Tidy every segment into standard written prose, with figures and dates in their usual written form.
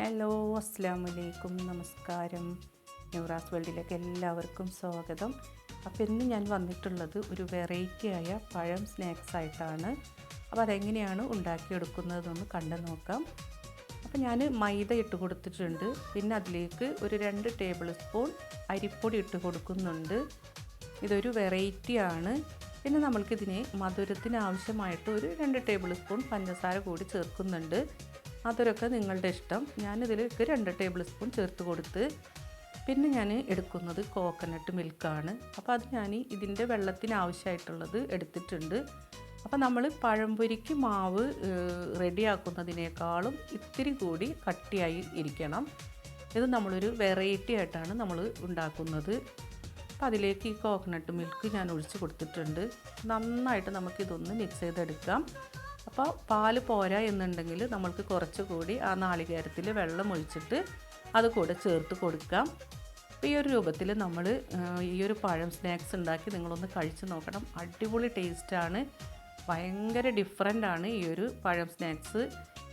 Hello, അസ്സലാമലൈക്കും, നമസ്കാരം. ന്യൂറാസ് വേൾഡിലേക്ക് എല്ലാവർക്കും സ്വാഗതം. അപ്പോൾ ഇന്ന് ഞാൻ വന്നിട്ടുള്ളത് ഒരു വെറൈറ്റി ആയ പഴം സ്നാക്സ് ആയിട്ടാണ്. അപ്പോൾ അതെങ്ങനെയാണ് ഉണ്ടാക്കിയെടുക്കുന്നതെന്ന് കണ്ടു നോക്കാം. അപ്പോൾ ഞാൻ മൈദ ഇട്ട് കൊടുത്തിട്ടുണ്ട്. പിന്നെ അതിലേക്ക് ഒരു 2 ടേബിൾ സ്പൂൺ അരിപ്പൊടി ഇട്ട് കൊടുക്കുന്നുണ്ട്. ഇതൊരു വെറൈറ്റി ആണ്. പിന്നെ നമ്മൾക്കിതിന് മധുരത്തിന് ആവശ്യമായിട്ട് ഒരു 2 ടേബിൾ സ്പൂൺ പഞ്ചസാര കൂടി ചേർക്കുന്നുണ്ട്. മധുരമൊക്കെ നിങ്ങളുടെ ഇഷ്ടം. ഞാനിതിലേക്ക് 2 ടേബിൾ സ്പൂൺ ചേർത്ത് കൊടുത്ത് പിന്നെ ഞാൻ എടുക്കുന്നത് കോക്കനട്ട് മിൽക്കാണ്. അപ്പോൾ അത് ഞാൻ ഇതിൻ്റെ വെള്ളത്തിന് ആവശ്യമായിട്ടുള്ളത് എടുത്തിട്ടുണ്ട്. അപ്പോൾ നമ്മൾ പഴംപൊരിക്ക് മാവ് റെഡിയാക്കുന്നതിനേക്കാളും ഇത്തിരി കൂടി കട്ടിയായി ഇരിക്കണം. ഇത് നമ്മളൊരു വെറൈറ്റി ആയിട്ടാണ് നമ്മൾ ഉണ്ടാക്കുന്നത്. അപ്പോൾ അതിലേക്ക് ഈ കോക്കനട്ട് മിൽക്ക് ഞാൻ ഒഴിച്ച് കൊടുത്തിട്ടുണ്ട്. നന്നായിട്ട് നമുക്കിതൊന്ന് മിക്സ് ചെയ്തെടുക്കാം. അപ്പോൾ പാല് പോരാ എന്നുണ്ടെങ്കിൽ നമ്മൾക്ക് കുറച്ചുകൂടി ആ നാളികേരത്തിൽ വെള്ളം ഒഴിച്ചിട്ട് അത് കൂടെ ചേർത്ത് കൊടുക്കാം. അപ്പോൾ ഈ ഒരു രൂപത്തിൽ നമ്മൾ ഈ ഒരു പഴം സ്നാക്സ് ഉണ്ടാക്കി നിങ്ങളൊന്ന് കഴിച്ച് നോക്കണം. അടിപൊളി ടേസ്റ്റാണ്, ഭയങ്കര ഡിഫറൻ്റാണ് ഈ ഒരു പഴം സ്നാക്സ്.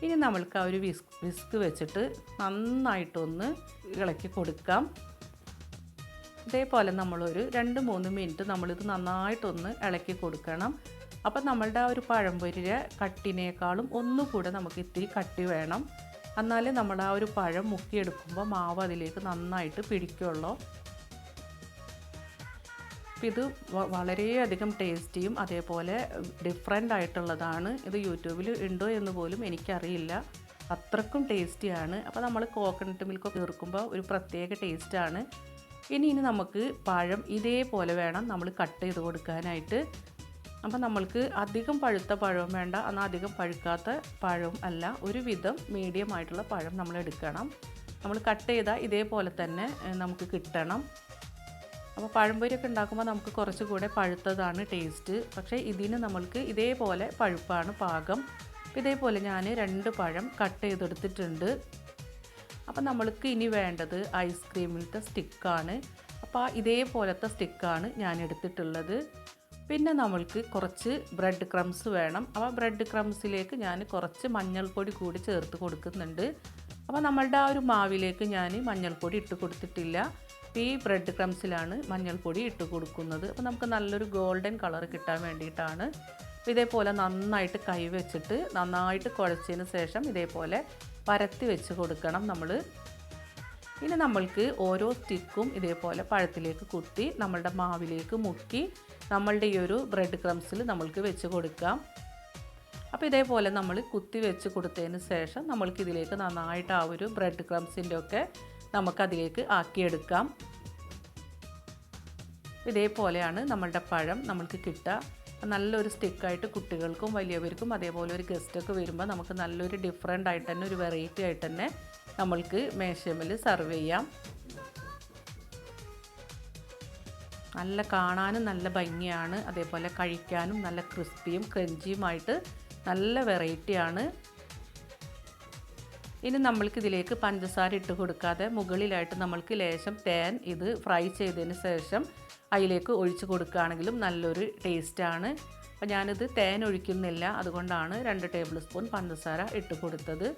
ഇനി നമ്മൾക്ക് ആ ഒരു വിസ്ക് വെച്ചിട്ട് നന്നായിട്ടൊന്ന് ഇളക്കി കൊടുക്കാം. ഇതേപോലെ നമ്മളൊരു 2-3 മിനിറ്റ് നമ്മളിത് നന്നായിട്ടൊന്ന് ഇളക്കി കൊടുക്കണം. അപ്പം നമ്മളുടെ ആ ഒരു പഴംപൊരിയുടെ കട്ടിനേക്കാളും ഒന്നുകൂടെ നമുക്ക് ഇത്തിരി കട്ടി വേണം. എന്നാലേ നമ്മൾ ആ ഒരു പഴം മുക്കിയെടുക്കുമ്പോൾ മാവ് അതിലേക്ക് നന്നായിട്ട് പിടിക്കുള്ളൂ. അപ്പം ഇത് വളരെയധികം ടേസ്റ്റിയും അതേപോലെ ഡിഫറെൻ്റ് ആയിട്ടുള്ളതാണ്. ഇത് യൂട്യൂബിൽ ഉണ്ടോ എന്ന് പോലും എനിക്കറിയില്ല, അത്രക്കും ടേസ്റ്റിയാണ്. അപ്പോൾ നമ്മൾ കോക്കനട്ട് മിൽക്ക് ചേർക്കുമ്പോൾ ഒരു പ്രത്യേക ടേസ്റ്റാണ്. ഇനി നമുക്ക് പഴം ഇതേപോലെ വേണം നമ്മൾ കട്ട് ചെയ്ത് കൊടുക്കാനായിട്ട്. അപ്പം നമ്മൾക്ക് അധികം പഴുത്ത പഴവും വേണ്ട, എന്നാൽ അധികം പഴുക്കാത്ത പഴവും അല്ല, ഒരുവിധം മീഡിയം ആയിട്ടുള്ള പഴം നമ്മൾ എടുക്കണം. നമ്മൾ കട്ട് ചെയ്താൽ ഇതേപോലെ തന്നെ നമുക്ക് കിട്ടണം. അപ്പോൾ പഴംപൊരിയൊക്കെ ഉണ്ടാക്കുമ്പോൾ നമുക്ക് കുറച്ചുകൂടെ പഴുത്തതാണ് ടേസ്റ്റ്. പക്ഷേ ഇതിന് നമ്മൾക്ക് ഇതേപോലെ പഴുപ്പാണ് പാകം. ഇതേപോലെ ഞാൻ 2 പഴം കട്ട് ചെയ്തെടുത്തിട്ടുണ്ട്. അപ്പോൾ നമ്മൾക്ക് ഇനി വേണ്ടത് ഐസ്ക്രീമിലത്തെ സ്റ്റിക്കാണ്. അപ്പോൾ ഇതേപോലത്തെ സ്റ്റിക്കാണ് ഞാൻ എടുത്തിട്ടുള്ളത്. പിന്നെ നമ്മൾക്ക് കുറച്ച് ബ്രെഡ് ക്രംസ് വേണം. അപ്പോൾ ബ്രെഡ് ക്രംസിലേക്ക് ഞാൻ കുറച്ച് മഞ്ഞൾപ്പൊടി കൂടി ചേർത്ത് കൊടുക്കുന്നുണ്ട്. അപ്പോൾ നമ്മളുടെ ആ ഒരു മാവിലേക്ക് ഞാൻ മഞ്ഞൾപ്പൊടി ഇട്ട് കൊടുത്തിട്ടില്ല. ഈ ബ്രെഡ് ക്രംസിലാണ് മഞ്ഞൾപ്പൊടി ഇട്ട് കൊടുക്കുന്നത്. അപ്പോൾ നമുക്ക് നല്ലൊരു ഗോൾഡൻ കളർ കിട്ടാൻ വേണ്ടിയിട്ടാണ്. ഇതേപോലെ നന്നായിട്ട് കൈ വെച്ചിട്ട് നന്നായിട്ട് കുഴച്ചതിന് ശേഷം ഇതേപോലെ പരത്തി വെച്ച് കൊടുക്കണം നമ്മൾ. ഇനി നമ്മൾക്ക് ഓരോ സ്റ്റിക്കും ഇതേപോലെ പഴത്തിലേക്ക് കുത്തി നമ്മളുടെ മാവിലേക്ക് മുക്കി നമ്മളുടെ ഈ ഒരു ബ്രെഡ് ക്രംസിൽ നമ്മൾക്ക് വെച്ച് കൊടുക്കാം. അപ്പോൾ ഇതേപോലെ നമ്മൾ കുത്തി വെച്ച് കൊടുത്തതിന് ശേഷം നമ്മൾക്കിതിലേക്ക് നന്നായിട്ട് ആ ഒരു ബ്രെഡ് ക്രംസിൻ്റെ ഒക്കെ നമുക്കതിലേക്ക് ആക്കിയെടുക്കാം. ഇതേപോലെയാണ് നമ്മളുടെ പഴം നമ്മൾക്ക് കിട്ടുക. നല്ലൊരു സ്റ്റിക്കായിട്ട് കുട്ടികൾക്കും വലിയവർക്കും അതേപോലെ ഒരു ഗസ്റ്റൊക്കെ വരുമ്പോൾ നമുക്ക് നല്ലൊരു ഡിഫറെൻ്റ് ആയിട്ട് തന്നെ ഒരു വെറൈറ്റി ആയിട്ട് തന്നെ നമ്മൾക്ക് മേശമേൽ സെർവ് ചെയ്യാം. നല്ല കാണാനും നല്ല ഭംഗിയാണ്, അതേപോലെ കഴിക്കാനും നല്ല ക്രിസ്പിയും ക്രഞ്ചിയുമായിട്ട് നല്ല വെറൈറ്റിയാണ്. ഇനി നമ്മൾക്കിതിലേക്ക് പഞ്ചസാര ഇട്ട് കൊടുക്കാതെ മുകളിലായിട്ട് നമ്മൾക്ക് ലേശം തേൻ ഇത് ഫ്രൈ ചെയ്തതിന് ശേഷം അതിലേക്ക് ഒഴിച്ച് കൊടുക്കുകയാണെങ്കിലും നല്ലൊരു ടേസ്റ്റാണ്. അപ്പോൾ ഞാനിത് തേൻ ഒഴിക്കുന്നില്ല, അതുകൊണ്ടാണ് 2 ടേബിൾ സ്പൂൺ പഞ്ചസാര ഇട്ട് കൊടുത്തത്.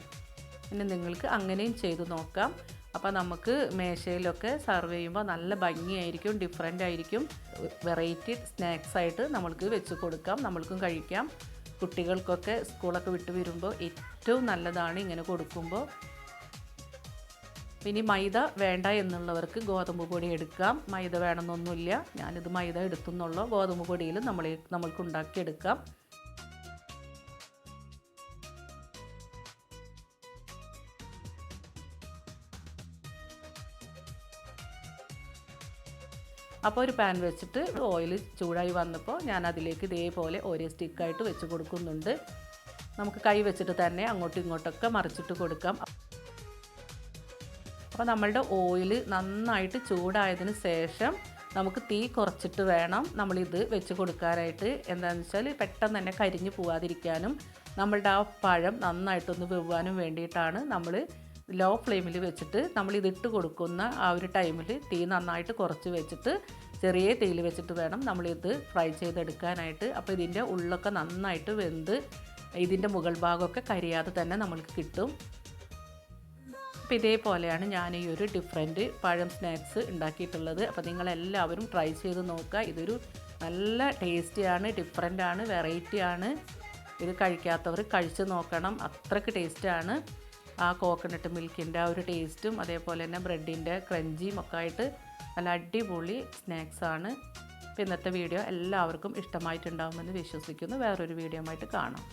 പിന്നെ നിങ്ങൾക്ക് അങ്ങനെയും ചെയ്ത് നോക്കാം. അപ്പോൾ നമുക്ക് മേശയിലൊക്കെ സെർവ് ചെയ്യുമ്പോൾ നല്ല ഭംഗിയായിരിക്കും, ഡിഫറെൻ്റ് ആയിരിക്കും. വെറൈറ്റി സ്നാക്സ് ആയിട്ട് നമ്മൾക്ക് വെച്ച് കൊടുക്കാം, നമ്മൾക്കും കഴിക്കാം. കുട്ടികൾക്കൊക്കെ സ്കൂളൊക്കെ വിട്ട് വരുമ്പോൾ ഏറ്റവും നല്ലതാണ് ഇങ്ങനെ കൊടുക്കുമ്പോൾ. ഇനി മൈദ വേണ്ട എന്നുള്ളവർക്ക് ഗോതമ്പ് പൊടി എടുക്കാം. മൈദ വേണമെന്നൊന്നുമില്ല, ഞാനിത് മൈദ എടുത്തുന്നുള്ളൂ. ഗോതമ്പ് പൊടിയിൽ നമ്മൾക്ക് ഉണ്ടാക്കിയെടുക്കാം. അപ്പോൾ ഒരു പാൻ വെച്ചിട്ട് ഓയിൽ ചൂടായി വന്നപ്പോൾ ഞാൻ അതിലേക്ക് ഇതേപോലെ ഓരോ സ്റ്റിക്കായിട്ട് വെച്ച് കൊടുക്കുന്നുണ്ട്. നമുക്ക് കൈ വെച്ചിട്ട് തന്നെ അങ്ങോട്ടും ഇങ്ങോട്ടൊക്കെ മറിച്ചിട്ട് കൊടുക്കാം. അപ്പോൾ നമ്മളുടെ ഓയിൽ നന്നായിട്ട് ചൂടായതിന് ശേഷം നമുക്ക് തീ കുറച്ചിട്ട് വേണം നമ്മളിത് വെച്ച് കൊടുക്കാനായിട്ട്. എന്താണെന്ന് വെച്ചാൽ പെട്ടെന്ന് തന്നെ കരിഞ്ഞു പോകാതിരിക്കാനും നമ്മളുടെ ആ പഴം നന്നായിട്ടൊന്ന് വെവാനും വേണ്ടിയിട്ടാണ് നമ്മൾ ലോ ഫ്ലെയിമിൽ വെച്ചിട്ട് നമ്മളിതിട്ട് കൊടുക്കുന്ന ആ ഒരു ടൈമിൽ തീ നന്നായിട്ട് കുറച്ച് വെച്ചിട്ട് ചെറിയ തീയിൽ വെച്ചിട്ട് വേണം നമ്മളിത് ഫ്രൈ ചെയ്തെടുക്കാനായിട്ട്. അപ്പോൾ ഇതിൻ്റെ ഉള്ളൊക്കെ നന്നായിട്ട് വെന്ത് ഇതിൻ്റെ മുകൾ ഭാഗമൊക്കെ കരിയാതെ തന്നെ നമ്മൾക്ക് കിട്ടും. അപ്പോൾ ഇതേപോലെയാണ് ഞാൻ ഈ ഒരു ഡിഫറെൻറ്റ് പഴം സ്നാക്സ് ഉണ്ടാക്കിയിട്ടുള്ളത്. അപ്പോൾ നിങ്ങളെല്ലാവരും ട്രൈ ചെയ്ത് നോക്കുക. ഇതൊരു നല്ല ടേസ്റ്റിയാണ്, ഡിഫറെൻ്റാണ്, വെറൈറ്റിയാണ്. ഇത് കഴിക്കാത്തവർ കഴിച്ച് നോക്കണം, അത്രയ്ക്ക് ടേസ്റ്റാണ്. ആ കോക്കനട്ട് മിൽക്കിൻ്റെ ആ ഒരു ടേസ്റ്റും അതേപോലെ തന്നെ ബ്രെഡിൻ്റെ ക്രഞ്ചിയും ഒക്കെ ആയിട്ട് നല്ല അടിപൊളി സ്നാക്സാണ്. അപ്പോൾ ഇന്നത്തെ വീഡിയോ എല്ലാവർക്കും ഇഷ്ടമായിട്ടുണ്ടാകുമെന്ന് വിശ്വസിക്കുന്നു. വേറൊരു വീഡിയോ ആയിട്ട് കാണാം.